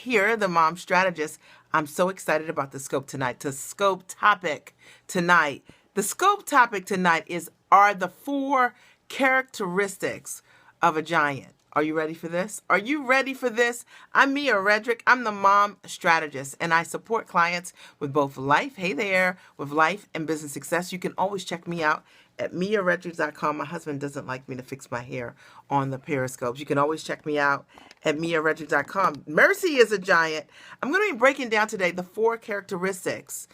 here, the mom strategist. I'm so excited about the scope tonight. The scope topic tonight. The scope topic tonight are the 4 characteristics of a giant. Are you ready for this? Are you ready for this? I'm Mia Redrick. I'm the mom strategist, and I support clients with both life, hey there, with life and business success. You can always check me out at miaredrick.com. My husband doesn't like me to fix my hair on the periscopes. You can always check me out at miaredrick.com. Mercy is a giant. I'm going to be breaking down today the 4 characteristics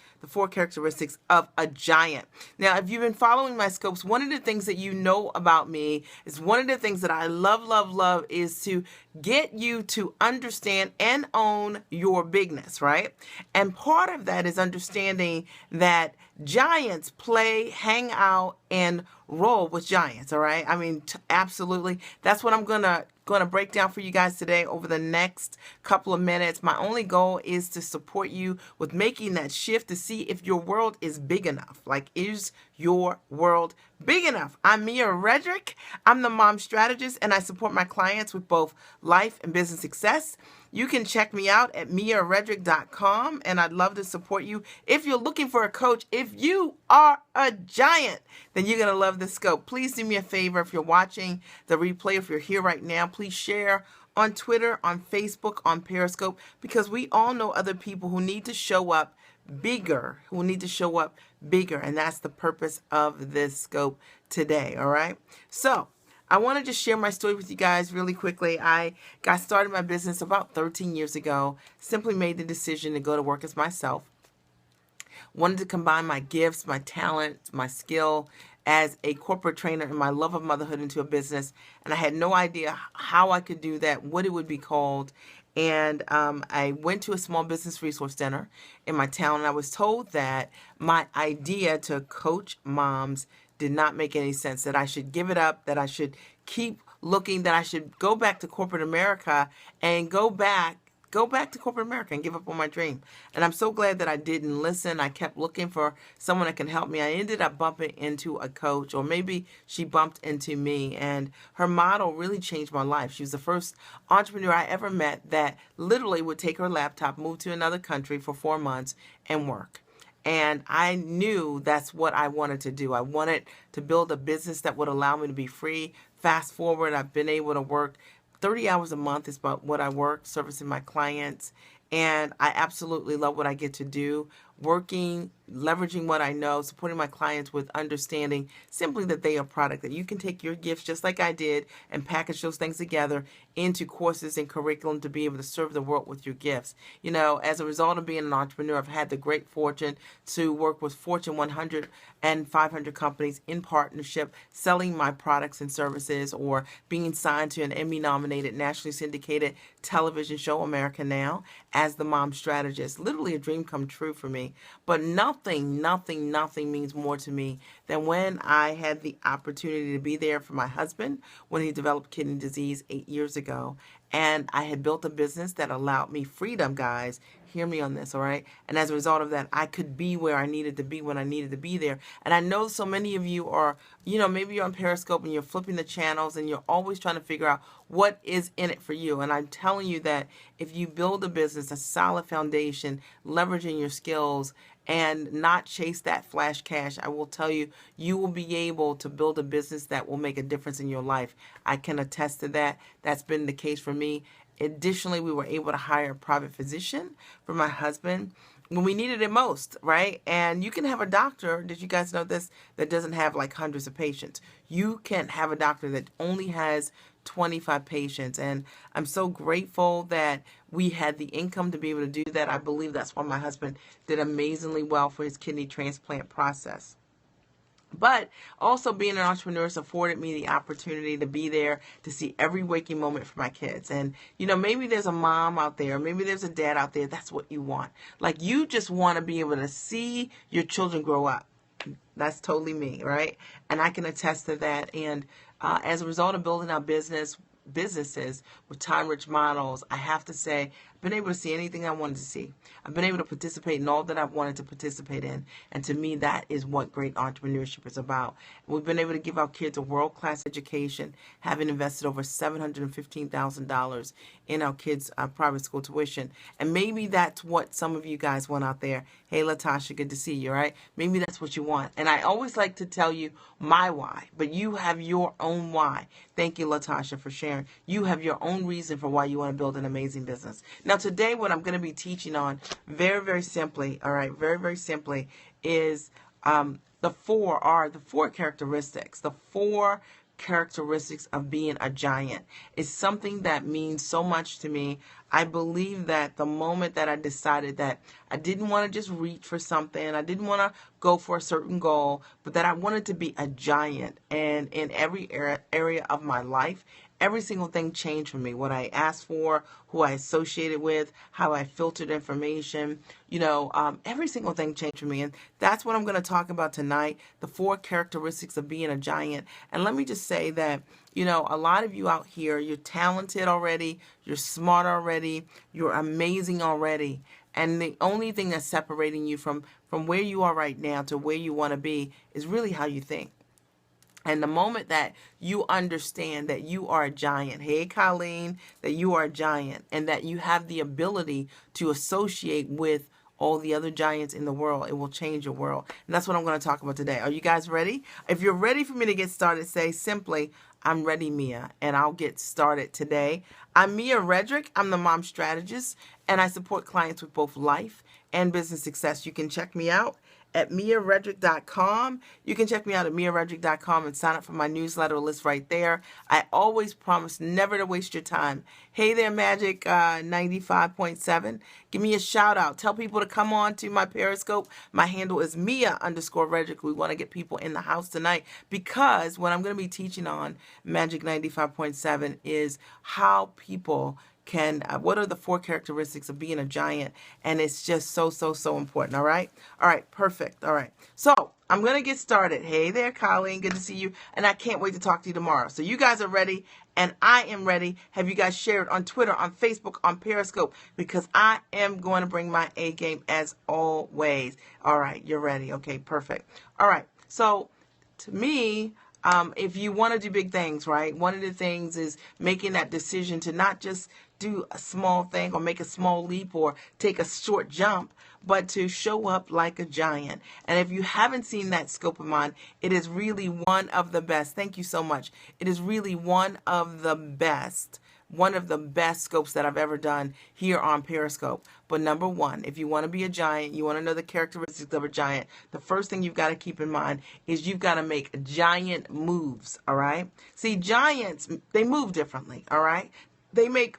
of a giant. Now, if you've been following my scopes, one of the things that you know about me is one of the things that I love is to get you to understand and own your bigness, right? And part of that is understanding that giants play, hang out, and roll with giants, all right? I mean, absolutely. That's what I'm gonna break down for you guys today over the next couple of minutes. My only goal is to support you with making that shift to see if your world is big enough. Like, is your world big enough? I'm Mia Redrick. I'm the mom strategist, and I support my clients with both life and business success. You can check me out at miaredrick.com, and I'd love to support you. If you're looking for a coach, if you are a giant, then you're going to love this scope. Please do me a favor. If you're watching the replay, if you're here right now, please share on Twitter, on Facebook, on Periscope, because we all know other people who need to show up bigger, and that's the purpose of this scope today, all right? So I want to just share my story with you guys really quickly. I got started my business about 13 years ago, simply made the decision to go to work as myself. Wanted to combine my gifts, my talent, my skill as a corporate trainer and my love of motherhood into a business. And I had no idea how I could do that, what it would be called. And I went to a small business resource center in my town, and I was told that my idea to coach moms did not make any sense, that I should give it up, that I should keep looking, that I should go back to corporate America and go back to corporate America and give up on my dream. And I'm so glad that I didn't listen. I kept looking for someone that can help me. I ended up bumping into a coach, or maybe she bumped into me, and her model really changed my life. She was the first entrepreneur I ever met that literally would take her laptop, move to another country for 4 months and work. And I knew that's what I wanted to do. I wanted to build a business that would allow me to be free. Fast forward, I've been able to work 30 hours a month is about what I work, servicing my clients. And I absolutely love what I get to do, working, leveraging what I know, supporting my clients with understanding simply that they are a product, that you can take your gifts just like I did and package those things together into courses and curriculum to be able to serve the world with your gifts. You know, as a result of being an entrepreneur, I've had the great fortune to work with Fortune 100 and 500 companies in partnership, selling my products and services, or being signed to an Emmy nominated, nationally syndicated television show, America Now, as the mom strategist. Literally a dream come true for me. But nothing means more to me than when I had the opportunity to be there for my husband when he developed kidney disease 8 years ago. And I had built a business that allowed me freedom, guys. Hear me on this, all right? And as a result of that, I could be where I needed to be when I needed to be there. And I know so many of you are, you know, maybe you're on Periscope and you're flipping the channels and you're always trying to figure out what is in it for you. And I'm telling you that if you build a business, a solid foundation, leveraging your skills, and not chase that flash cash, I will tell you, you will be able to build a business that will make a difference in your life. I can attest to that. That's been the case for me. Additionally, we were able to hire a private physician for my husband when we needed it most, right? And you can have a doctor, did you guys know this, that doesn't have like hundreds of patients. You can have a doctor that only has 25 patients. And I'm so grateful that we had the income to be able to do that. I believe that's why my husband did amazingly well for his kidney transplant process. But also being an entrepreneur has afforded me the opportunity to be there to see every waking moment for my kids. And, you know, maybe there's a mom out there, maybe there's a dad out there, that's what you want. Like, you just want to be able to see your children grow up. That's totally me, right? And I can attest to that. And as a result of building our businesses with time-rich models, I have to say, been able to see anything I wanted to see. I've been able to participate in all that I've wanted to participate in. And to me, that is what great entrepreneurship is about. We've been able to give our kids a world-class education, having invested over $715,000 in our kids' private school tuition. And maybe that's what some of you guys want out there. Hey, Latasha, good to see you, right? Maybe that's what you want. And I always like to tell you my why, but you have your own why. Thank you, Latasha, for sharing. You have your own reason for why you want to build an amazing business. Now, today, what I'm going to be teaching on very, very simply, all right, very, very simply, is the four characteristics, the four characteristics of being a giant. Is something that means so much to me. I believe that the moment that I decided that I didn't want to just reach for something, I didn't want to go for a certain goal, but that I wanted to be a giant. And in every area of my life, every single thing changed for me. What I asked for, who I associated with, how I filtered information, every single thing changed for me. And that's what I'm going to talk about tonight, the four characteristics of being a giant. And let me just say that, a lot of you out here, you're talented already, you're smart already, you're amazing already. And the only thing that's separating you from where you are right now to where you want to be is really how you think. And the moment that you understand that you are a giant, hey, Colleen, that you are a giant and that you have the ability to associate with all the other giants in the world, it will change your world. And that's what I'm going to talk about today. Are you guys ready? If you're ready for me to get started, say simply, I'm ready, Mia, and I'll get started today. I'm Mia Redrick. I'm the mom strategist, and I support clients with both life and business success. You can check me out at MiaRedrick.com. You can check me out at MiaRedrick.com and sign up for my newsletter list right there. I always promise never to waste your time. Hey there, Magic 95.7. Give me a shout out. Tell people to come on to my Periscope. My handle is Mia_Redrick. We want to get people in the house tonight because what I'm going to be teaching on Magic 95.7 is how people can, what are the four characteristics of being a giant? And it's just so important. All right. Perfect. All right. So I'm going to get started. Hey there, Colleen. Good to see you. And I can't wait to talk to you tomorrow. So you guys are ready and I am ready. Have you guys shared on Twitter, on Facebook, on Periscope? Because I am going to bring my A game as always. All right. You're ready. Okay. Perfect. All right. So to me, if you want to do big things, right? One of the things is making that decision to not just do a small thing or make a small leap or take a short jump, but to show up like a giant. And if you haven't seen that scope of mine, it is really one of the best. Thank you so much. It is really one of the best scopes that I've ever done here on Periscope. But number one, if you want to be a giant, you want to know the characteristics of a giant, the first thing you've got to keep in mind is you've got to make giant moves, all right? See, giants, they move differently, all right? They make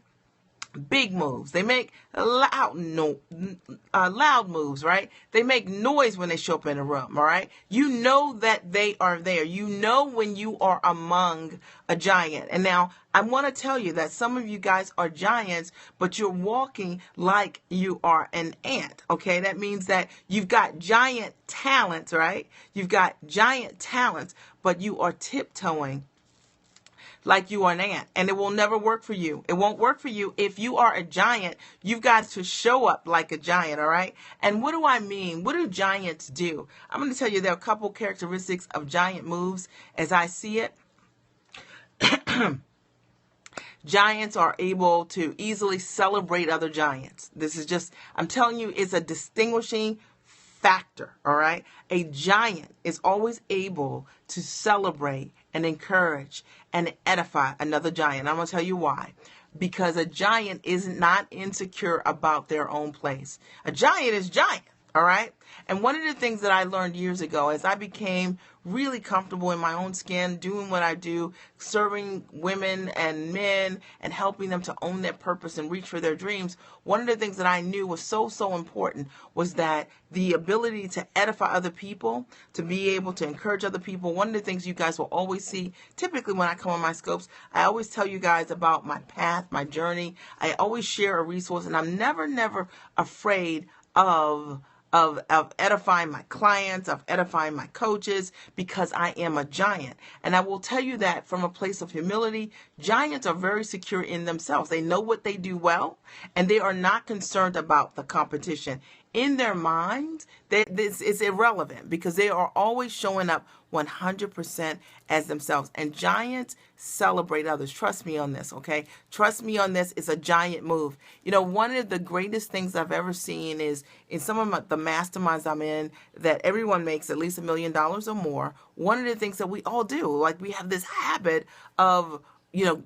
big moves. They make loud moves, right? They make noise when they show up in a room, all right? You know that they are there. You know when you are among a giant. And now I want to tell you that some of you guys are giants, but you're walking like you are an ant, okay? That means that you've got giant talents, right? You've got giant talents, but you are tiptoeing like you are an ant, and it will never work for you. It won't work for you. If you are a giant, you've got to show up like a giant, all right? And what do I mean? What do giants do? I'm going to tell you there are a couple characteristics of giant moves as I see it. Giants are able to easily celebrate other giants. This is just, I'm telling you, it's a distinguishing factor, all right? A giant is always able to celebrate and encourage and edify another giant. I'm going to tell you why. Because a giant is not insecure about their own place. A giant is giant, all right? And one of the things that I learned years ago as I became really comfortable in my own skin, doing what I do, serving women and men and helping them to own their purpose and reach for their dreams, one of the things that I knew was so important was that the ability to edify other people, to be able to encourage other people. One of the things you guys will always see, typically when I come on my scopes, I always tell you guys about my path, my journey. I always share a resource, and I'm never afraid of edifying my clients, of edifying my coaches, because I am a giant. And I will tell you that from a place of humility, Giants are very secure in themselves. They know what they do well, and they are not concerned about the competition. In their minds, this is irrelevant because they are always showing up 100% as themselves. And giants celebrate others. Trust me on this, okay? Trust me on this. It's a giant move. You know, one of the greatest things I've ever seen is in some of the masterminds I'm in that everyone makes at least $1 million or more. One of the things that we all do, like we have this habit of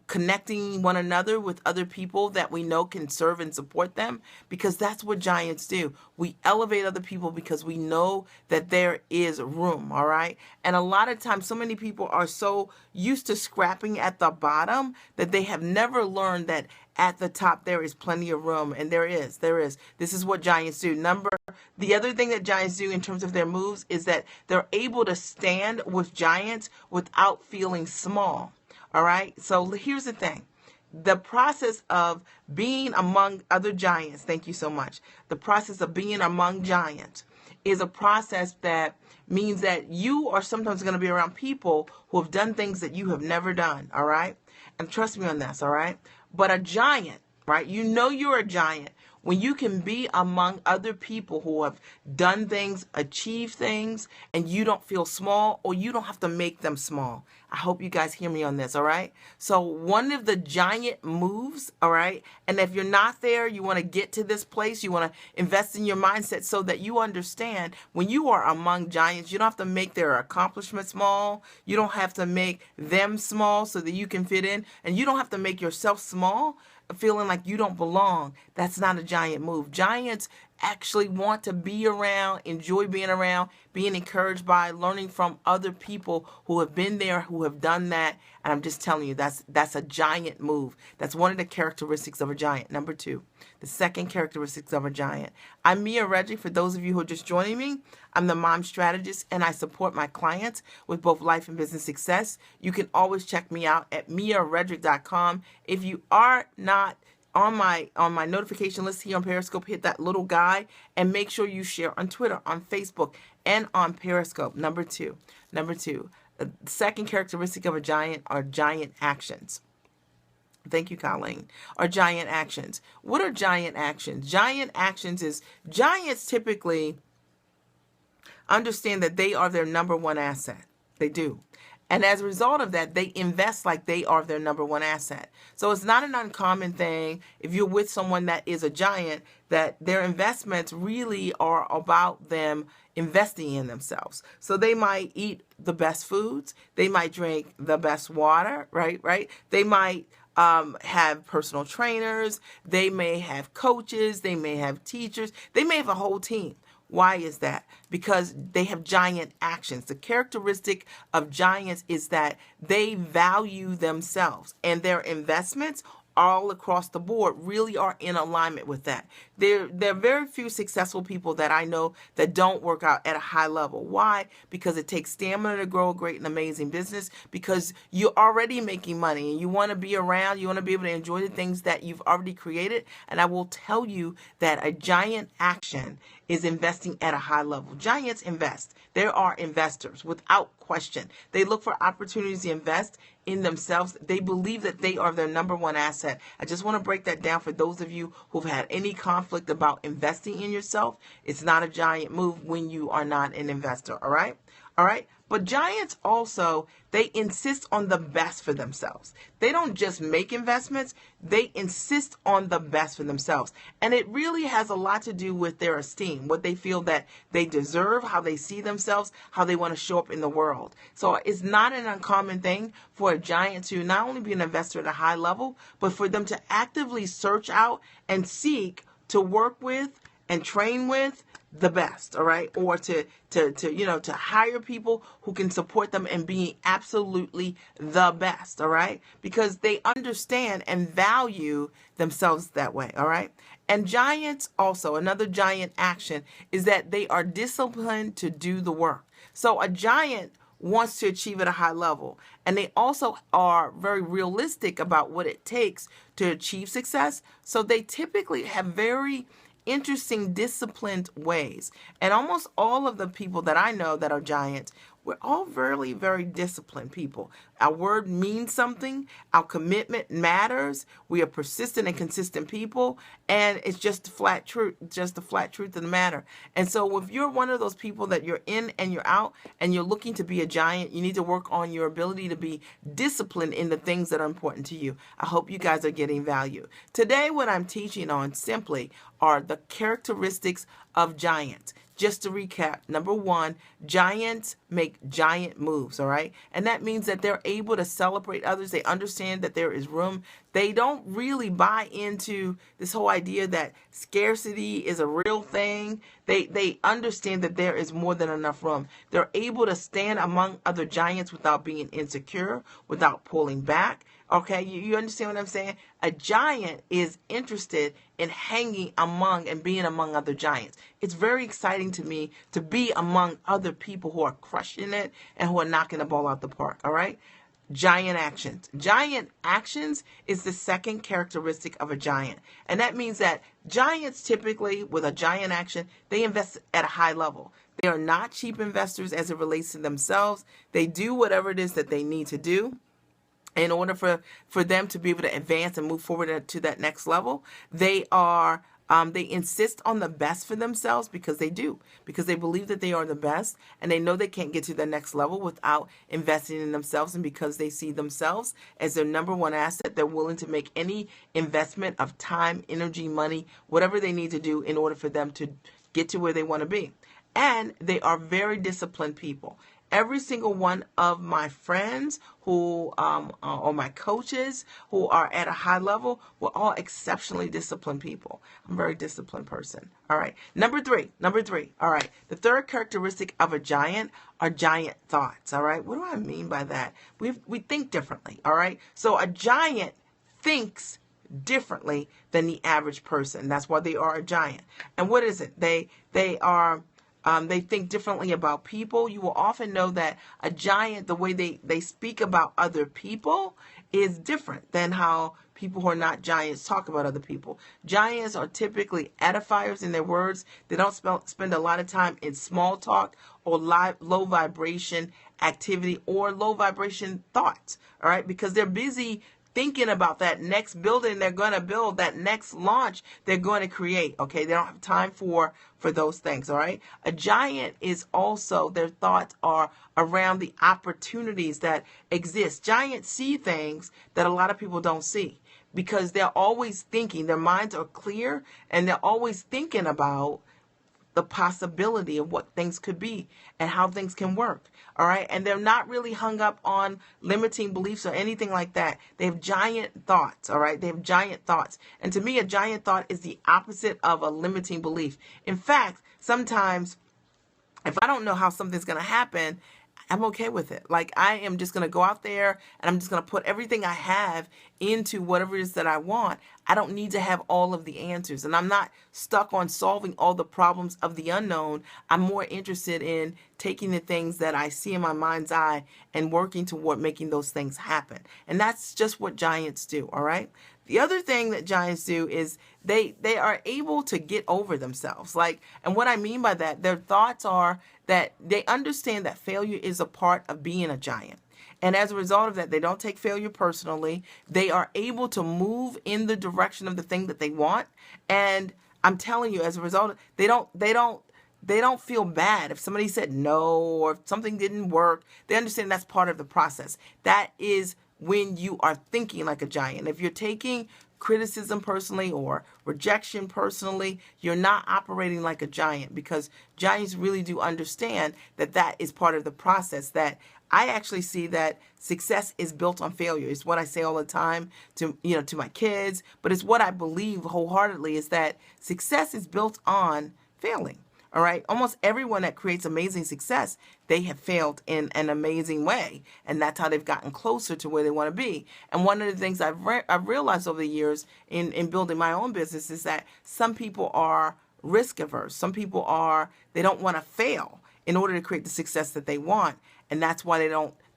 connecting one another with other people that we know can serve and support them, because that's what giants do. We elevate other people because we know that there is room, all right? And a lot of times, so many people are so used to scrapping at the bottom that they have never learned that at the top there is plenty of room, and there is. This is what giants do. The other thing that giants do in terms of their moves is that they're able to stand with giants without feeling small. All right. So here's the thing. The process of being among other giants, thank you so much. The process of being among giants is a process that means that you are sometimes going to be around people who have done things that you have never done. All right. And trust me on this. All right. But a giant, right? You know you're a giant when you can be among other people who have done things, achieved things, and you don't feel small, or you don't have to make them small. I hope you guys hear me on this, all right? So one of the giant moves, all right, and if you're not there, you want to get to this place, you want to invest in your mindset so that you understand when you are among giants, you don't have to make their accomplishments small. You don't have to make them small so that you can fit in, and you don't have to make yourself small feeling like you don't belong. That's not a giant move. Giants actually want to be around, enjoy being around, being encouraged by, learning from other people who have been there, who have done that. And I'm just telling you, that's a giant move. That's one of the characteristics of a giant. Number 2, the second characteristics of a giant. I'm Mia Redrick. For those of you who are just joining me, I'm the mom strategist, and I support my clients with both life and business success. You can always check me out at miaredrick.com. If you are not on my notification list here on Periscope, hit that little guy and make sure you share on Twitter, on Facebook, and on Periscope. Number two, the second characteristic of a giant are giant actions. Thank you, Colleen. Are giant actions. What are giant actions? Giant actions is giants typically understand that they are their number one asset. They do. And as a result of that, they invest like they are their number one asset. So it's not an uncommon thing if you're with someone that is a giant that their investments really are about them investing in themselves. So they might eat the best foods. They might drink the best water, right? They might have personal trainers. They may have coaches. They may have teachers. They may have a whole team. Why is that? Because they have giant actions. The characteristic of giants is that they value themselves, and their investments all across the board really are in alignment with that. There are very few successful people that I know that don't work out at a high level. Why? Because it takes stamina to grow a great and amazing business, because you're already making money and you want to be around, you want to be able to enjoy the things that you've already created. And I will tell you that a giant action is investing at a high level. Giants invest. There are investors without question. They look for opportunities to invest in themselves. They believe that they are their number one asset. I just want to break that down for those of you who've had any conflict about investing in yourself. It's not a giant move when you are not an investor. All right. But giants also, they insist on the best for themselves. They don't just make investments, they insist on the best for themselves. And it really has a lot to do with their esteem, what they feel that they deserve, how they see themselves, how they want to show up in the world. So it's not an uncommon thing for a giant to not only be an investor at a high level, but for them to actively search out and seek to work with and train with the best, all right? Or to hire people who can support them in being absolutely the best, all right? Because they understand and value themselves that way, all right? And giants also, another giant action is that they are disciplined to do the work. So a giant wants to achieve at a high level, and they also are very realistic about what it takes to achieve success. So they typically have very interesting, disciplined ways. And almost all of the people that I know that are giants, we're all very, very disciplined people. Our word means something. Our commitment matters. We are persistent and consistent people, and it's just the flat truth, of the matter. And so if you're one of those people that you're in and you're out and you're looking to be a giant, you need to work on your ability to be disciplined in the things that are important to you. I hope you guys are getting value. Today, what I'm teaching on simply are the characteristics of giants. Just to recap, number one, giants make giant moves, all right? And that means that they're able to celebrate others. They understand that there is room. They don't really buy into this whole idea that scarcity is a real thing. They understand that there is more than enough room. They're able to stand among other giants without being insecure, without pulling back. Okay, you understand what I'm saying? A giant is interested in hanging among and being among other giants. It's very exciting to me to be among other people who are crushing it and who are knocking the ball out the park, all right? Giant actions. Giant actions is the second characteristic of a giant. And that means that giants typically, with a giant action, they invest at a high level. They are not cheap investors as it relates to themselves. They do whatever it is that they need to do in order for them to be able to advance and move forward to that next level. They insist on the best for themselves because they believe that they are the best, and they know they can't get to the next level without investing in themselves. And because they see themselves as their number one asset, they're willing to make any investment of time, energy, money, whatever they need to do in order for them to get to where they want to be. And they are very disciplined people. Every single one of my friends who, or my coaches who are at a high level, we're all exceptionally disciplined people. I'm a very disciplined person. All right. Number three. All right. The third characteristic of a giant are giant thoughts. All right. What do I mean by that? We think differently. All right. So a giant thinks differently than the average person. That's why they are a giant. And what is it? They think differently about people. You will often know that a giant, the way they speak about other people is different than how people who are not giants talk about other people. Giants are typically edifiers in their words. They don't spend a lot of time in small talk or low vibration activity or low vibration thoughts, all right? Because they're busy thinking about that next building they're going to build, that next launch they're going to create. Okay, they don't have time for those things. All right, a giant is also, their thoughts are around the opportunities that exist. Giants see things that a lot of people don't see because they're always thinking. Their minds are clear and they're always thinking about the possibility of what things could be and how things can work. All right. And they're not really hung up on limiting beliefs or anything like that. They have giant thoughts. All right. They have giant thoughts. And to me, a giant thought is the opposite of a limiting belief. In fact, sometimes if I don't know how something's going to happen, I'm okay with it. Like, I am just going to go out there and I'm just going to put everything I have into whatever it is that I want. I don't need to have all of the answers, and I'm not stuck on solving all the problems of the unknown. I'm more interested in taking the things that I see in my mind's eye and working toward making those things happen. And that's just what giants do. All right. The other thing that giants do is they are able to get over themselves. Like, and what I mean by that, their thoughts are that they understand that failure is a part of being a giant. And as a result of that, they don't take failure personally. They are able to move in the direction of the thing that they want. And I'm telling you, as a result, they don't feel bad if somebody said no or if something didn't work. They understand that's part of the process. That is when you are thinking like a giant. If you're taking criticism personally or rejection personally, you're not operating like a giant, because giants really do understand that that is part of the process. That I actually see that success is built on failure. It's what I say all the time to my kids, but it's what I believe wholeheartedly, is that success is built on failing. All right. Almost everyone that creates amazing success, they have failed in an amazing way. And that's how they've gotten closer to where they want to be. And one of the things I've realized over the years in building my own business is that some people are risk averse. Some people they don't want to fail in order to create the success that they want. And that's why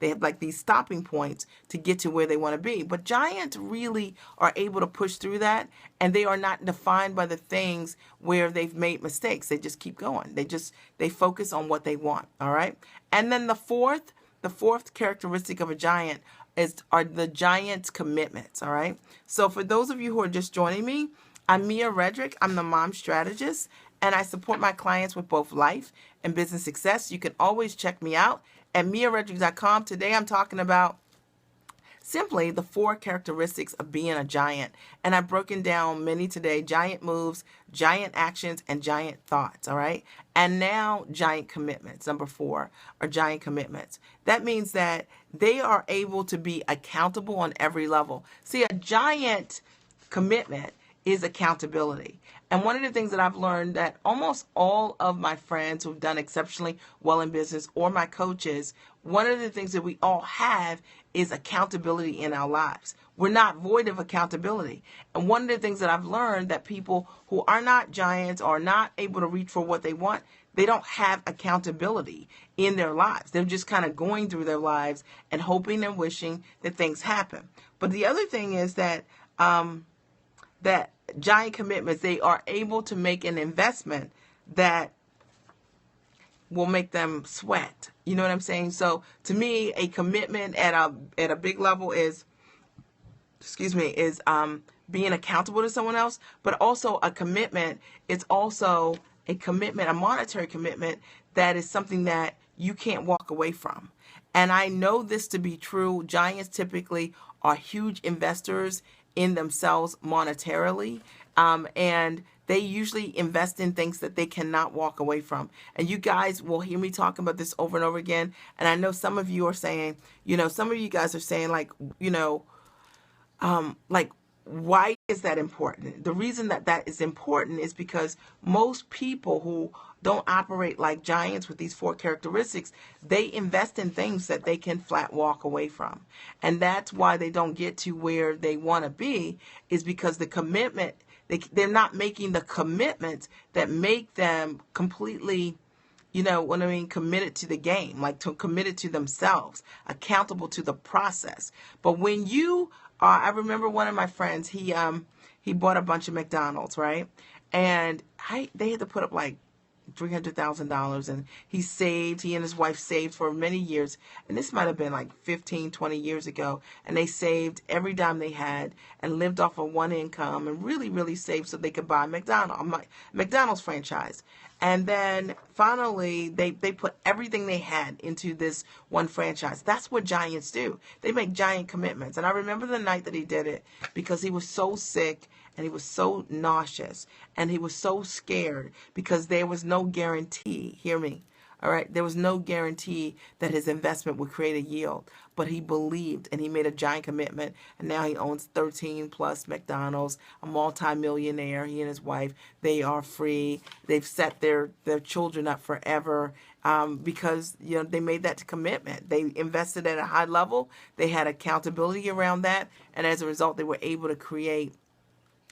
They have like these stopping points to get to where they want to be. But giants really are able to push through that, and they are not defined by the things where they've made mistakes. They just keep going. They focus on what they want. All right. And then the fourth characteristic of a giant are the giant's commitments. All right. So for those of you who are just joining me, I'm Mia Redrick. I'm the mom strategist, and I support my clients with both life and business success. You can always check me out at miaredrick.com. Today I'm talking about simply the 4 characteristics of being a giant. And I've broken down many today: giant moves, giant actions, and giant thoughts. All right. And now giant commitments. Number 4 are giant commitments. That means that they are able to be accountable on every level. See, a giant commitment is accountability. And one of the things that I've learned, that almost all of my friends who've done exceptionally well in business, or my coaches, one of the things that we all have is accountability in our lives. We're not void of accountability. And one of the things that I've learned, that people who are not giants, or not able to reach for what they want, they don't have accountability in their lives. They're just kind of going through their lives and hoping and wishing that things happen. But the other thing is that giant commitments, they are able to make an investment that will make them sweat. You know what I'm saying? So to me, a commitment at a big level is being accountable to someone else, but also a commitment is also a monetary commitment that is something that you can't walk away from. And I know this to be true. Giants typically are huge investors in themselves monetarily, and they usually invest in things that they cannot walk away from. And you guys will hear me talking about this over and over again. And I know some of you are saying, some of you guys are saying, like, why is that important? The reason that is important is because most people who don't operate like giants with these 4 characteristics, they invest in things that they can flat walk away from. And that's why they don't get to where they want to be, is because the commitment, they're not making the commitments that make them completely, committed to the game, committed to themselves, accountable to the process. But when you I remember one of my friends, he bought a bunch of McDonald's, right? And they had to put up like $300,000, and he and his wife saved for many years. And this might have been like 15, 20 years ago. And they saved every dime they had and lived off of one income, and really, really saved so they could buy McDonald's franchise. And then finally, they put everything they had into this one franchise. That's what giants do. They make giant commitments. And I remember the night that he did it, because he was so sick and he was so nauseous and he was so scared, because there was no guarantee. Hear me. All right. There was no guarantee that his investment would create a yield, but he believed, and he made a giant commitment. And now he owns 13 plus McDonald's, a multi-millionaire. He and his wife, they are free. They've set their children up forever, because, they made that commitment. They invested at a high level. They had accountability around that. And as a result, they were able to create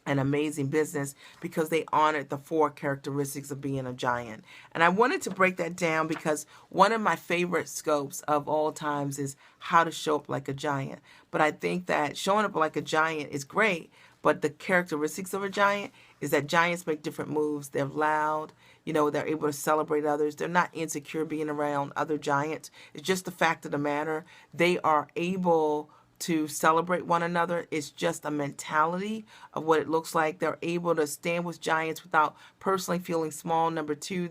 an amazing business, because they honored the 4 characteristics of being a giant. And I wanted to break that down, because one of my favorite scopes of all times is how to show up like a giant. But I think that showing up like a giant is great, but the characteristics of a giant is that giants make different moves. They're loud, they're able to celebrate others. They're not insecure being around other giants. It's just the fact of the matter. They are able to celebrate one another. It's just a mentality of what it looks like. They're able to stand with giants without personally feeling small. Number 2,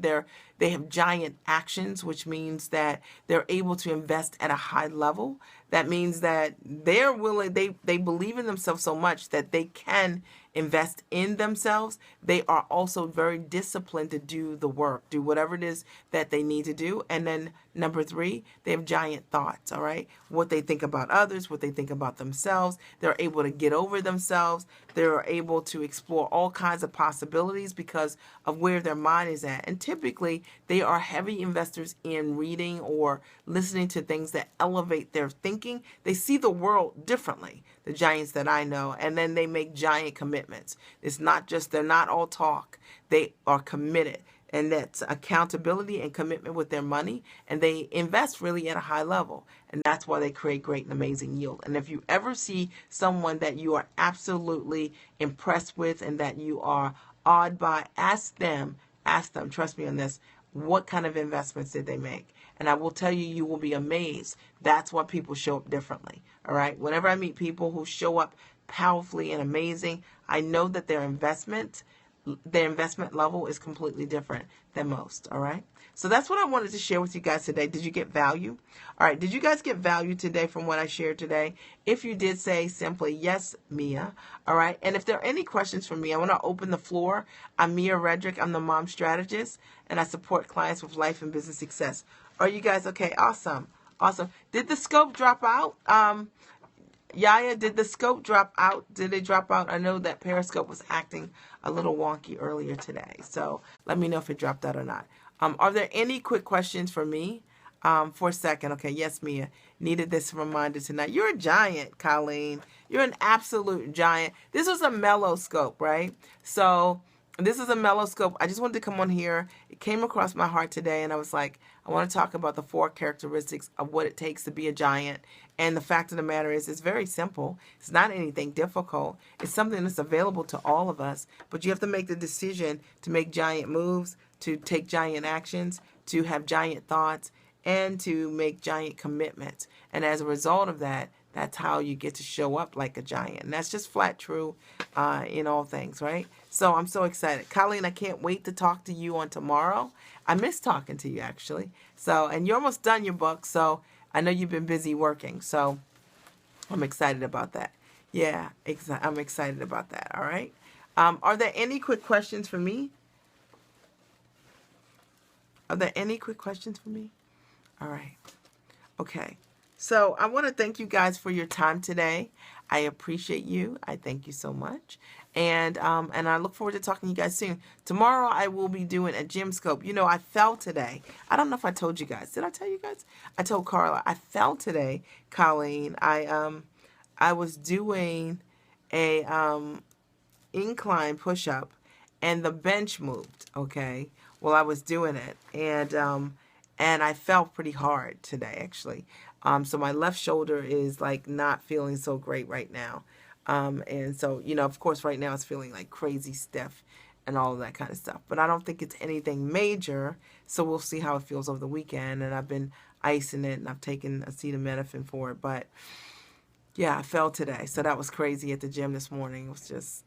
they have giant actions, which means that they're able to invest at a high level. That means that they're willing, they believe in themselves so much that they can invest in themselves. They are also very disciplined to do the work, do whatever it is that they need to do. And then number 3, they have giant thoughts, all right? What they think about others, what they think about themselves. They're able to get over themselves. They're able to explore all kinds of possibilities because of where their mind is at. And typically, they are heavy investors in reading or listening to things that elevate their thinking. They see the world differently, the giants that I know, and then they make giant commitments. It's not just, they're not all talk. They are committed. and that's accountability and commitment with their money, and they invest really at a high level, and that's why they create great and amazing yield. And if you ever see someone that you are absolutely impressed with and that you are awed by, ask them, trust me on this, what kind of investments did they make? And I will tell you, you will be amazed. That's why people show up differently. All right. Whenever I meet people who show up powerfully and amazing, I know that their investment level is completely different than most. All right. So that's what I wanted to share with you guys today. Did you get value? All right. Did you guys get value today from what I shared today? If you did, say simply yes, Mia. All right. And if there are any questions for me, I want to open the floor. I'm Mia Redrick. I'm the mom strategist, and I support clients with life and business success. Are you guys okay? Awesome. Awesome. Did the scope drop out? Yaya, did the scope drop out? Did it drop out? I know that Periscope was acting a little wonky earlier today. So let me know if it dropped out or not. Are there any quick questions for me? For a second. Okay. Yes, Mia. Needed this reminder tonight. You're a giant, Colleen. You're an absolute giant. This was a mellow scope, right? So this is a mellow scope. I just wanted to come on here. It came across my heart today, and I was like, I want to talk about the 4 characteristics of what it takes to be a giant. And the fact of the matter is, it's very simple. It's not anything difficult. It's something that's available to all of us. But you have to make the decision to make giant moves, to take giant actions, to have giant thoughts, and to make giant commitments. And as a result of that, that's how you get to show up like a giant. And that's just flat true in all things, right? So I'm so excited. Colleen, I can't wait to talk to you on tomorrow. I miss talking to you, actually. So, and you're almost done your book, so I know you've been busy working. So I'm excited about that. Yeah, I'm excited about that, all right? Are there any quick questions for me? Are there any quick questions for me? All right. Okay. So I want to thank you guys for your time today. I appreciate you. I thank you so much. And I look forward to talking to you guys soon. Tomorrow I will be doing a gym scope. You know, I fell today. I don't know if I told you guys. Did I tell you guys? I told Carla. I fell today, Colleen. I was doing a incline push-up and the bench moved, okay, while I was doing it. And I fell pretty hard today, actually. So my left shoulder is like not feeling so great right now. And so, you know, of course, right now it's feeling like crazy stiff and all of that kind of stuff. But I don't think it's anything major. So we'll see how it feels over the weekend. And I've been icing it and I've taken acetaminophen for it. But yeah, I fell today. So that was crazy at the gym this morning. It was just,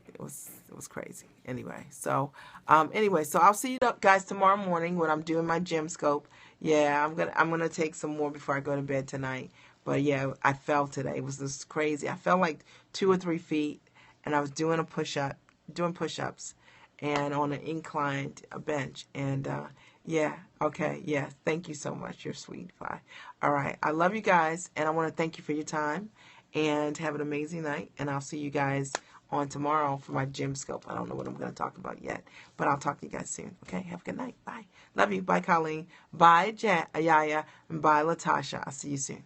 it was crazy. Anyway, so I'll see you guys tomorrow morning when I'm doing my gym scope. Yeah, I'm gonna take some more before I go to bed tonight. But yeah, I fell today. It was just crazy. I fell like 2 or 3 feet, and I was doing push-ups, and on an inclined bench. And yeah, okay, yeah. Thank you so much. You're sweet. Bye. All right, I love you guys, and I want to thank you for your time. And have an amazing night. And I'll see you guys on tomorrow for my gym scope. I don't know what I'm going to talk about yet, but I'll talk to you guys soon. Okay, have a good night. Bye. Love you. Bye, Colleen. Bye, Yaya. And bye, Latasha. I'll see you soon.